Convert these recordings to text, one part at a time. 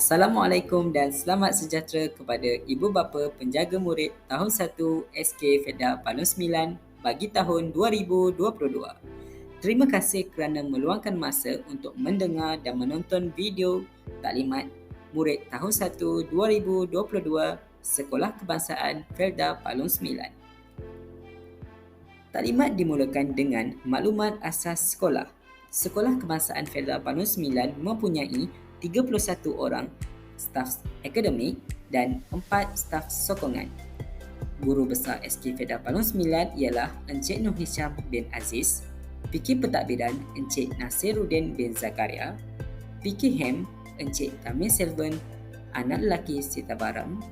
Assalamualaikum dan selamat sejahtera kepada ibu bapa penjaga murid tahun 1 SK Feda Panus 9 bagi tahun 2022. Terima kasih kerana meluangkan masa untuk mendengar dan menonton video taklimat murid tahun 1 2022 Sekolah Kebangsaan Felda Palung 9. Taklimat dimulakan dengan maklumat asas sekolah. Sekolah Kebangsaan Felda Palung 9 mempunyai 31 orang staf akademik dan 4 staf sokongan. Guru besar SK Felda Palung 9 ialah Encik Nur Hisham bin Aziz, PK Pentadbiran Encik Nasiruddin bin Zakaria, PK Hem Encik Tamir Selvan, anak lelaki Sita Baram,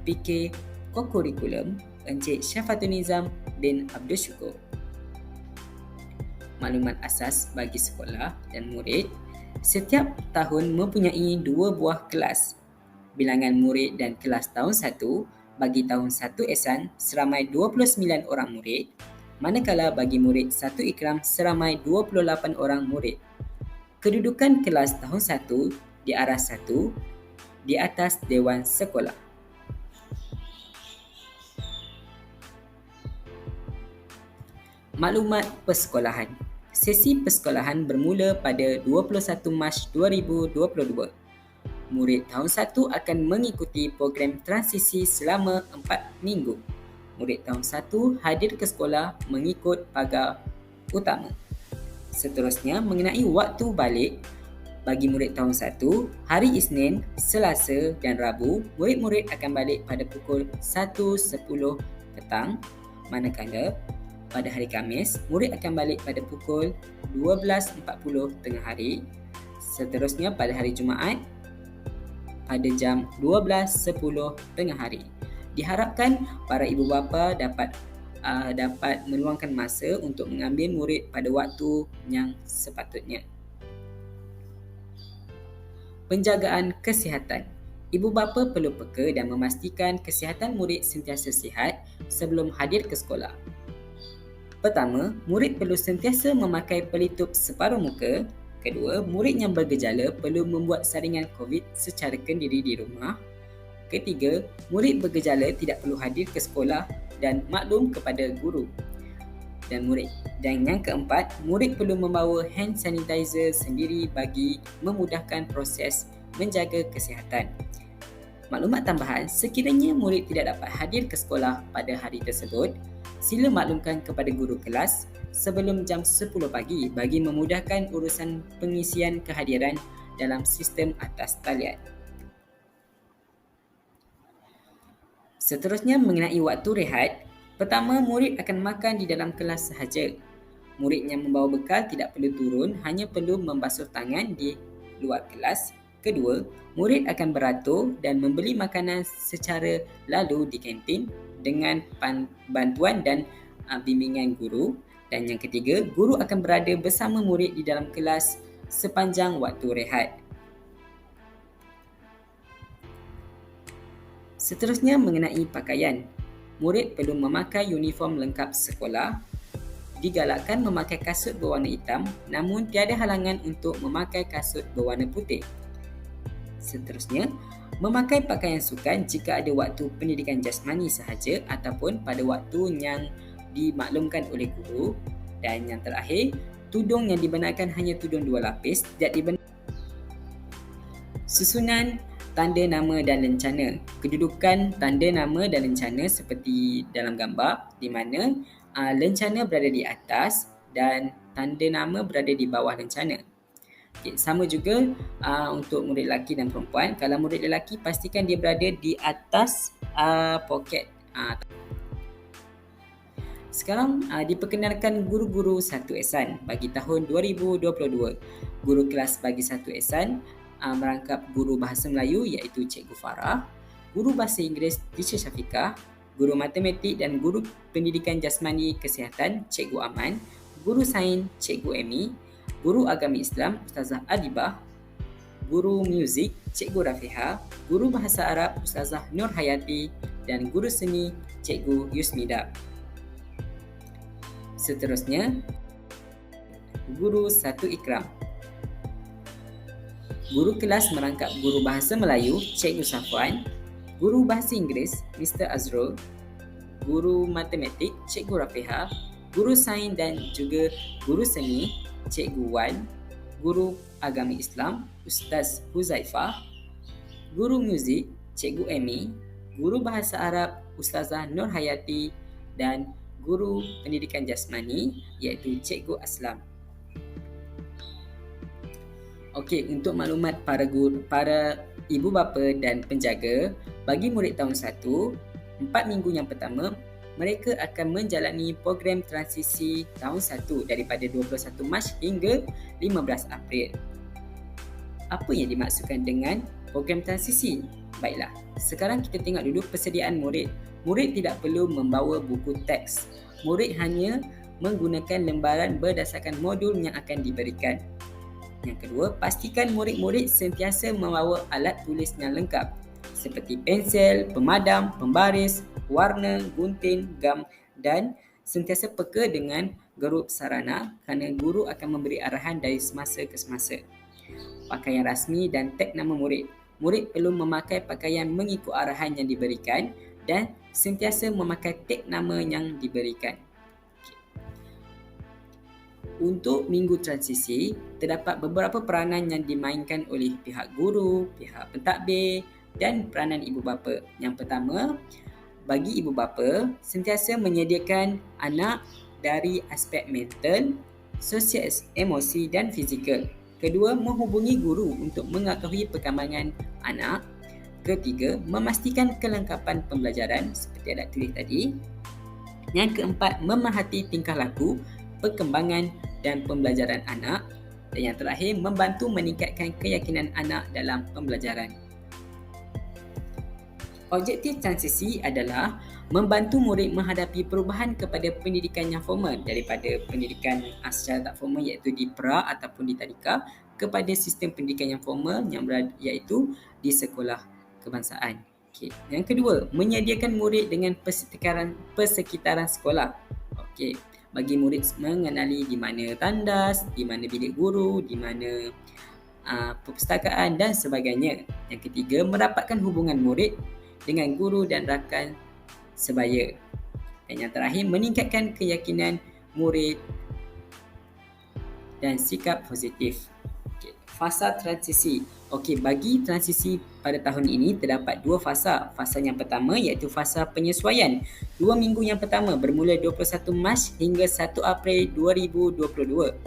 PK Kokurikulum Encik Syafatul Nizam bin Abdul Syukur. Maklumat asas bagi sekolah dan murid. Setiap tahun mempunyai 2 buah kelas. Bilangan murid dan kelas tahun 1 bagi tahun 1 Ehsan seramai 29 orang murid, manakala bagi murid 1 Ikram seramai 28 orang murid. Kedudukan kelas tahun 1 di arah 1 di atas Dewan Sekolah. Maklumat persekolahan. Sesi persekolahan bermula pada 21 Mac 2022. Murid tahun 1 akan mengikuti program transisi selama 4 minggu. Murid tahun 1 hadir ke sekolah mengikut pagar utama. Seterusnya, mengenai waktu balik, bagi murid tahun 1, hari Isnin, Selasa dan Rabu, murid-murid akan balik pada pukul 1.10 petang, manakala pada hari Khamis, murid akan balik pada pukul 12.40 tengah hari. Seterusnya pada hari Jumaat pada jam 12.10 tengah hari. Diharapkan para ibu bapa dapat meluangkan masa untuk mengambil murid pada waktu yang sepatutnya. Penjagaan kesihatan. Ibu bapa perlu peka dan memastikan kesihatan murid sentiasa sihat sebelum hadir ke sekolah. Pertama, murid perlu sentiasa memakai pelitup separuh muka. Kedua, murid yang bergejala perlu membuat saringan COVID secara kendiri di rumah. Ketiga, murid bergejala tidak perlu hadir ke sekolah dan maklum kepada guru dan murid. Dan yang keempat, murid perlu membawa hand sanitizer sendiri bagi memudahkan proses menjaga kesihatan. Maklumat tambahan, sekiranya murid tidak dapat hadir ke sekolah pada hari tersebut, sila maklumkan kepada guru kelas sebelum jam 10 pagi bagi memudahkan urusan pengisian kehadiran dalam sistem atas talian. Seterusnya, mengenai waktu rehat. Pertama, murid akan makan di dalam kelas sahaja. Murid yang membawa bekal tidak perlu turun, hanya perlu membasuh tangan di luar kelas. Kedua, murid akan beratur dan membeli makanan secara lalu di kantin dengan bantuan dan bimbingan guru. Dan yang ketiga, guru akan berada bersama murid di dalam kelas sepanjang waktu rehat. Seterusnya, mengenai pakaian. Murid perlu memakai uniform lengkap sekolah. Digalakkan memakai kasut berwarna hitam, namun tiada halangan untuk memakai kasut berwarna putih. Seterusnya, memakai pakaian sukan jika ada waktu pendidikan jasmani sahaja ataupun pada waktu yang dimaklumkan oleh guru. Dan yang terakhir, tudung yang dibenarkan hanya tudung 2 lapis, tidak dibenarkan. Susunan tanda nama dan lencana. Kedudukan tanda nama dan lencana seperti dalam gambar, di mana lencana berada di atas dan tanda nama berada di bawah lencana. Okay, sama juga untuk murid lelaki dan perempuan. Kalau murid lelaki, pastikan dia berada di atas poket. Sekarang diperkenalkan guru-guru 1 Ehsan bagi tahun 2022. Guru kelas bagi 1 Ehsan merangkap guru bahasa Melayu iaitu Cikgu Farah, guru bahasa Inggeris Teacher Syafiqah, guru matematik dan guru pendidikan jasmani kesihatan Cikgu Aman, guru sains Cikgu Amy, guru agama Islam Ustazah Adibah, guru muzik Cikgu Rafiha, guru bahasa Arab Ustazah Nur Hayati dan guru seni Cikgu Yusmida. Seterusnya, guru 1 Ikram. Guru kelas merangkap guru bahasa Melayu, Cikgu Safwan, guru bahasa Inggeris, Mr. Azrul, guru matematik, Cikgu Rafiha, guru sains dan juga guru seni, Cikgu Wan, guru agama Islam, Ustaz Huzaifah, guru muzik, Cikgu Amy, guru bahasa Arab, Ustazah Nur Hayati dan guru pendidikan jasmani iaitu Cikgu Aslam. Okey, untuk maklumat para ibu bapa dan penjaga, bagi murid tahun 1, 4 minggu yang pertama, mereka akan menjalani program transisi tahun 1 daripada 21 Mac hingga 15 April. Apa yang dimaksudkan dengan program transisi? Baiklah, sekarang kita tengok dulu persediaan murid. Murid tidak perlu membawa buku teks. Murid hanya menggunakan lembaran berdasarkan modul yang akan diberikan. Yang kedua, pastikan murid-murid sentiasa membawa alat tulis yang lengkap seperti pensel, pemadam, pembaris, warna, gunting, gam dan sentiasa peka dengan gerub sarana kerana guru akan memberi arahan dari semasa ke semasa. Pakaian rasmi dan tag nama murid. Murid perlu memakai pakaian mengikut arahan yang diberikan dan sentiasa memakai tag nama yang diberikan. Untuk minggu transisi, terdapat beberapa peranan yang dimainkan oleh pihak guru, pihak pentadbir dan peranan ibu bapa. Yang pertama, bagi ibu bapa, sentiasa menyediakan anak dari aspek mental, sosial, emosi dan fizikal. Kedua, menghubungi guru untuk mengetahui perkembangan anak. Ketiga, memastikan kelengkapan pembelajaran seperti alat tulis tadi. Yang keempat, memerhati tingkah laku, perkembangan dan pembelajaran anak. Dan yang terakhir, membantu meningkatkan keyakinan anak dalam pembelajaran. Objektif transisi adalah membantu murid menghadapi perubahan kepada pendidikan yang formal daripada pendidikan secara tak formal iaitu di pra ataupun di tadika kepada sistem pendidikan yang formal yang iaitu di sekolah kebangsaan. Okey. Yang kedua, menyediakan murid dengan persekitaran sekolah. Okey. Bagi murid mengenali di mana tandas, di mana bilik guru, di mana perpustakaan dan sebagainya. Yang ketiga, merapatkan hubungan murid dengan guru dan rakan sebaya. Dan yang terakhir, meningkatkan keyakinan murid dan sikap positif. Okay. Fasa transisi. Okey, bagi transisi pada tahun ini terdapat 2 fasa. Fasa yang pertama iaitu fasa penyesuaian. 2 minggu yang pertama bermula 21 Mac hingga 1 April 2022.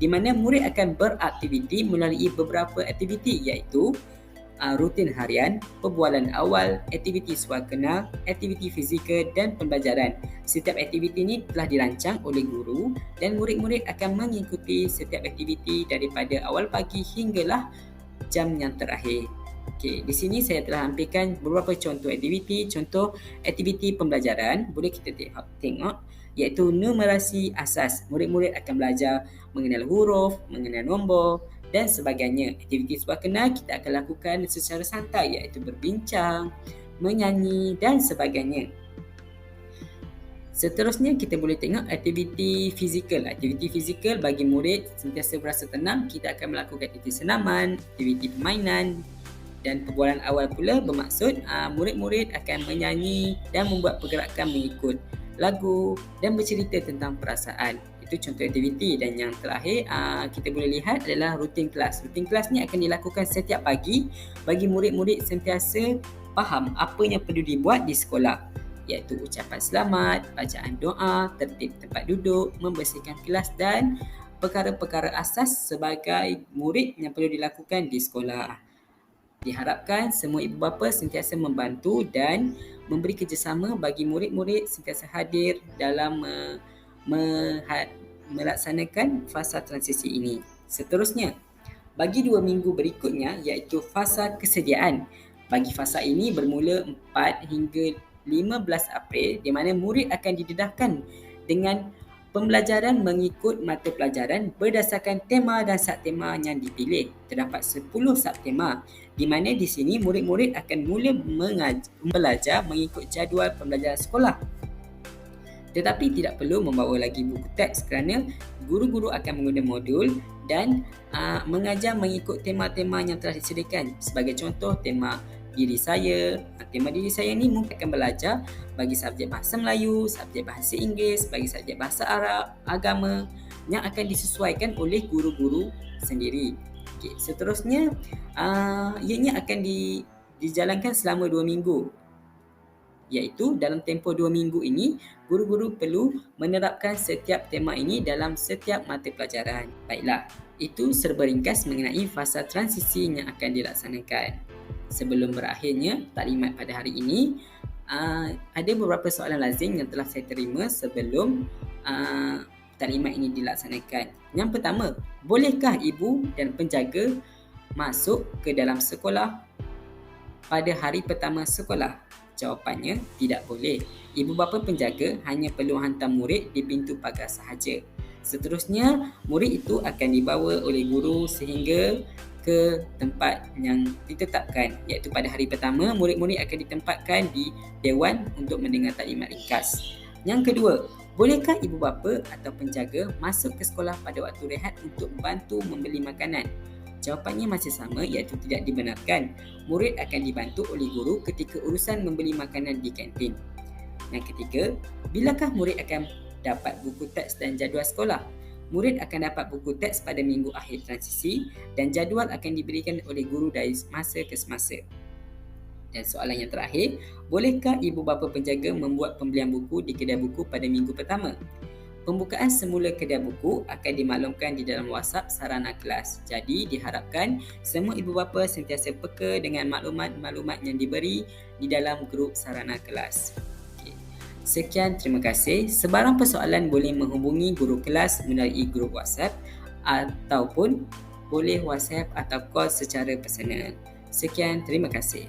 Di mana murid akan beraktiviti melalui beberapa aktiviti iaitu rutin harian, perbualan awal, aktiviti suarkena, aktiviti fizikal dan pembelajaran. Setiap aktiviti ini telah dirancang oleh guru dan murid-murid akan mengikuti setiap aktiviti daripada awal pagi hinggalah jam yang terakhir. Okey, di sini saya telah ambilkan beberapa contoh aktiviti. Contoh aktiviti pembelajaran boleh kita tengok iaitu numerasi asas. Murid-murid akan belajar mengenal huruf, mengenal nombor dan sebagainya. Aktiviti suarkena kita akan lakukan secara santai iaitu berbincang, menyanyi dan sebagainya. Seterusnya kita boleh tengok aktiviti fizikal. Aktiviti fizikal bagi murid sentiasa berasa tenang, kita akan melakukan aktiviti senaman, aktiviti permainan dan perbualan awal pula bermaksud murid-murid akan menyanyi dan membuat pergerakan mengikut lagu dan bercerita tentang perasaan. Itu contoh aktiviti. Dan yang terakhir kita boleh lihat adalah rutin kelas. Rutin kelas ni akan dilakukan setiap pagi bagi murid-murid sentiasa faham apa yang perlu dibuat di sekolah iaitu ucapan selamat, bacaan doa, tertib tempat duduk, membersihkan kelas dan perkara-perkara asas sebagai murid yang perlu dilakukan di sekolah. Diharapkan semua ibu bapa sentiasa membantu dan memberi kerjasama bagi murid-murid sentiasa hadir dalam melaksanakan fasa transisi ini. Seterusnya, bagi 2 minggu berikutnya iaitu fasa kesediaan. Bagi fasa ini bermula 4 hingga 15 April di mana murid akan didedahkan dengan pembelajaran mengikut mata pelajaran berdasarkan tema dan subtema yang dipilih. Terdapat 10 subtema di mana di sini murid-murid akan mula belajar mengikut jadual pembelajaran sekolah. Tetapi tidak perlu membawa lagi buku teks kerana guru-guru akan menggunakan modul dan mengajar mengikut tema-tema yang telah disediakan. Sebagai contoh, tema diri saya. Tema diri saya ni mungkin akan belajar bagi subjek bahasa Melayu, subjek bahasa Inggeris, bagi subjek bahasa Arab, agama yang akan disesuaikan oleh guru-guru sendiri. Okay, seterusnya, ianya akan dijalankan selama 2 minggu. Iaitu dalam tempoh 2 minggu ini, guru-guru perlu menerapkan setiap tema ini dalam setiap mata pelajaran. Baiklah, itu serba ringkas mengenai fasa transisi yang akan dilaksanakan. Sebelum berakhirnya taklimat pada hari ini, ada beberapa soalan lazim yang telah saya terima sebelum taklimat ini dilaksanakan. Yang pertama, bolehkah ibu dan penjaga masuk ke dalam sekolah pada hari pertama sekolah? Jawapannya, tidak boleh. Ibu bapa penjaga hanya perlu hantar murid di pintu pagar sahaja. Seterusnya, murid itu akan dibawa oleh guru sehingga ke tempat yang ditetapkan, iaitu pada hari pertama, murid-murid akan ditempatkan di dewan untuk mendengar taklimat ringkas. Yang kedua, bolehkah ibu bapa atau penjaga masuk ke sekolah pada waktu rehat untuk bantu membeli makanan? Jawapannya masih sama, iaitu tidak dibenarkan. Murid akan dibantu oleh guru ketika urusan membeli makanan di kantin. Yang ketiga, bilakah murid akan dapat buku teks dan jadual sekolah? Murid akan dapat buku teks pada minggu akhir transisi dan jadual akan diberikan oleh guru dari masa ke semasa. Dan soalan yang terakhir, bolehkah ibu bapa penjaga membuat pembelian buku di kedai buku pada minggu pertama? Pembukaan semula kedai buku akan dimaklumkan di dalam WhatsApp sarana kelas. Jadi diharapkan semua ibu bapa sentiasa peka dengan maklumat-maklumat yang diberi di dalam grup sarana kelas. Okay. Sekian, terima kasih. Sebarang persoalan boleh menghubungi guru kelas melalui grup WhatsApp ataupun boleh WhatsApp atau call secara personal. Sekian, terima kasih.